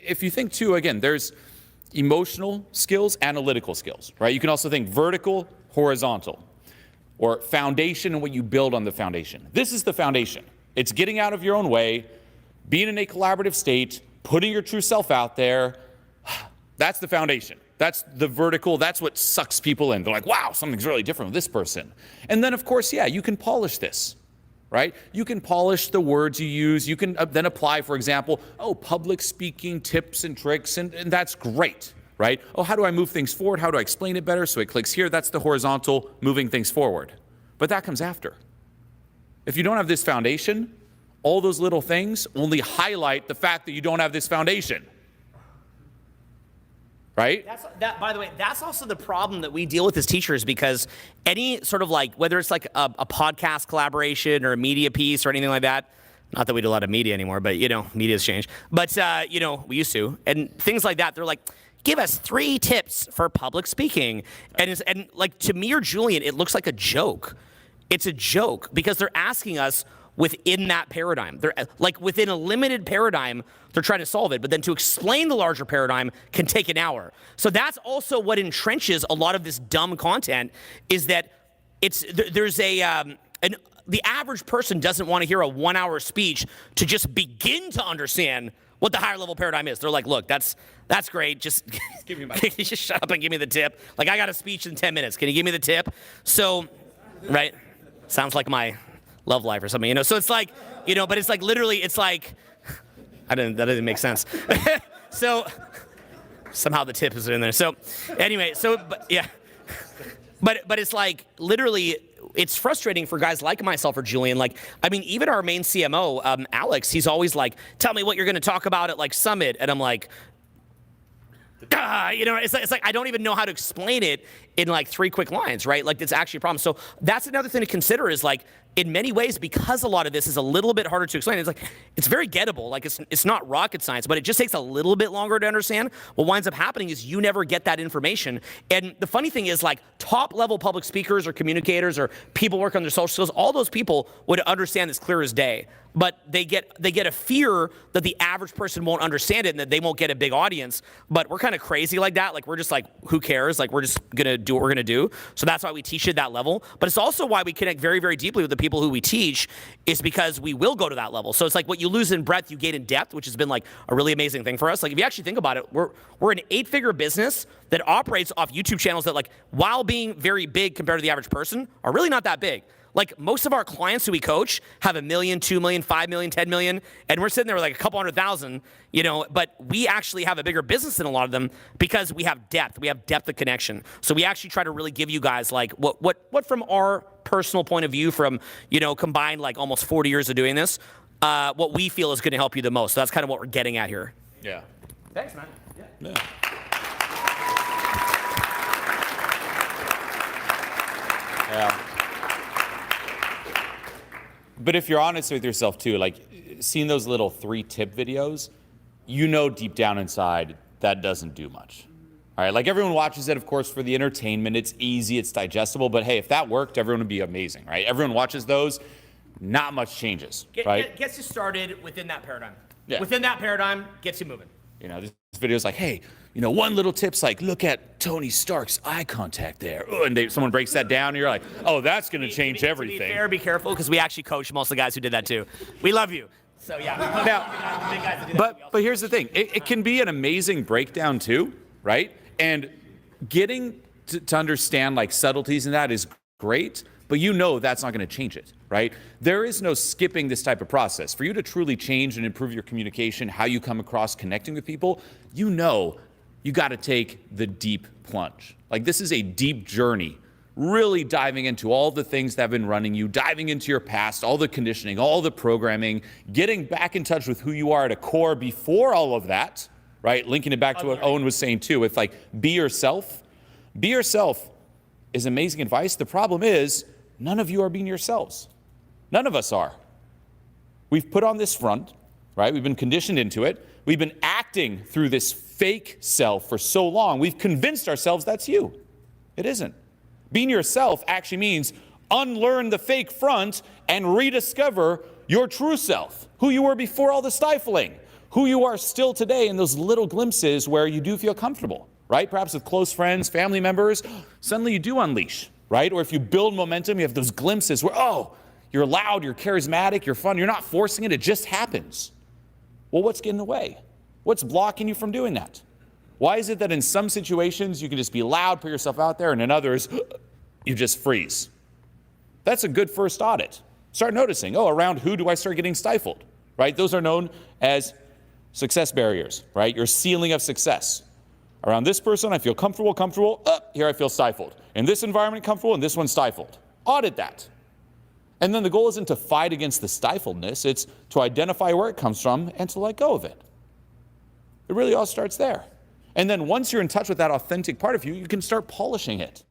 if you think too, again, there's emotional skills, analytical skills, right? You can also think vertical, horizontal, or foundation and what you build on the foundation. This is the foundation. It's getting out of your own way, being in a collaborative state, putting your true self out there. That's the foundation. That's the vertical. That's what sucks people in. They're like, wow, something's really different with this person. And then, of course, yeah, you can polish this, right? You can polish the words you use. You can then apply, for example, public speaking tips and tricks, and that's great, right? How do I move things forward? How do I explain it better? So it clicks here. That's the horizontal, moving things forward. But that comes after. If you don't have this foundation, all those little things only highlight the fact that you don't have this foundation. Right? By the way, that's also the problem that we deal with as teachers, because any sort of like, whether it's like a podcast collaboration or a media piece or anything like that, not that we do a lot of media anymore, but media's changed. But, we used to. And things like that, they're like, give us 3 tips for public speaking. And like, to me or Julien, it looks like a joke. It's a joke because they're asking us within that paradigm. They're like within a limited paradigm, they're trying to solve it, but then to explain the larger paradigm can take an hour. So that's also what entrenches a lot of this dumb content, is that there's the average person doesn't want to hear a 1-hour speech to just begin to understand what the higher level paradigm is. They're like, look, that's great. Just give me just shut up and give me the tip. Like, I got a speech in 10 minutes. Can you give me the tip? So, right? Sounds like my love life or something, So it's like, but it's like literally, it's like, that didn't make sense. So somehow the tip is in there. So anyway, but yeah, but it's like literally, it's frustrating for guys like myself or Julien. Like, I mean, even our main CMO, Alex, he's always like, tell me what you're going to talk about at like Summit. And I'm like, it's like I don't even know how to explain it in like 3 quick lines, right? Like, it's actually a problem. So that's another thing to consider, is like, in many ways, because a lot of this is a little bit harder to explain, it's like, it's very gettable. Like, it's not rocket science, but it just takes a little bit longer to understand. What winds up happening is you never get that information. And the funny thing is, like, top level public speakers or communicators or people work on their social skills, all those people would understand this clear as day. But they get a fear that the average person won't understand it and that they won't get a big audience. But we're kind of crazy like that. Like, we're just like, who cares? Like, we're just gonna do what we're gonna do. So that's why we teach at that level. But it's also why we connect very, very deeply with the people who we teach, is because we will go to that level. So it's like, what you lose in breadth, you gain in depth, which has been like a really amazing thing for us. Like, if you actually think about it, we're an 8-figure business that operates off YouTube channels that, like, while being very big compared to the average person, are really not that big. Like, most of our clients who we coach have 1 million, 2 million, 5 million, 10 million, and we're sitting there with like a couple 100,000, but we actually have a bigger business than a lot of them because we have depth. We have depth of connection. So we actually try to really give you guys like what from our personal point of view, from, combined like almost 40 years of doing this, what we feel is going to help you the most. So that's kind of what we're getting at here. Yeah. Thanks, man. Yeah. Yeah. But if you're honest with yourself too, like, seeing those little 3-tip videos, deep down inside that doesn't do much. All right, like, everyone watches it, of course, for the entertainment. It's easy, it's digestible. But hey, if that worked, everyone would be amazing, right? Everyone watches those, not much changes, right? Gets you started within that paradigm. Yeah. Within that paradigm, gets you moving. This video's like, hey, one little tip's like, look at Tony Stark's eye contact there. Oh, and someone breaks that down, and you're like, oh, that's going to change everything. To be fair, be careful, because we actually coach most of the guys who did that too. We love you. So yeah. But here's the thing. It can be an amazing breakdown too, right? And getting to understand like subtleties in that is great, but that's not going to change it, right? There is no skipping this type of process. For you to truly change and improve your communication, how you come across connecting with people, you got to take the deep plunge. Like, this is a deep journey, really diving into all the things that have been running you, diving into your past, all the conditioning, all the programming, getting back in touch with who you are at a core before all of that, right? Linking it back to what Owen was saying too, with like, be yourself. Be yourself is amazing advice. The problem is, none of you are being yourselves. None of us are. We've put on this front, right? We've been conditioned into it. We've been acting through this fake self for so long. We've convinced ourselves that's you. It isn't. Being yourself actually means unlearn the fake front and rediscover your true self, who you were before all the stifling, who you are still today in those little glimpses where you do feel comfortable, right? Perhaps with close friends, family members, suddenly you do unleash, right? Or if you build momentum, you have those glimpses where, oh, you're loud, you're charismatic, you're fun, you're not forcing it, it just happens. Well, what's getting in the way? What's blocking you from doing that? Why is it that in some situations you can just be loud, put yourself out there, and in others, you just freeze? That's a good first audit. Start noticing, oh, around who do I start getting stifled, right? Those are known as success barriers, right? Your ceiling of success. Around this person, I feel comfortable. Here I feel stifled. In this environment, comfortable, and this one stifled. Audit that. And then the goal isn't to fight against the stifledness, it's to identify where it comes from and to let go of it. It really all starts there. And then once you're in touch with that authentic part of you, you can start polishing it.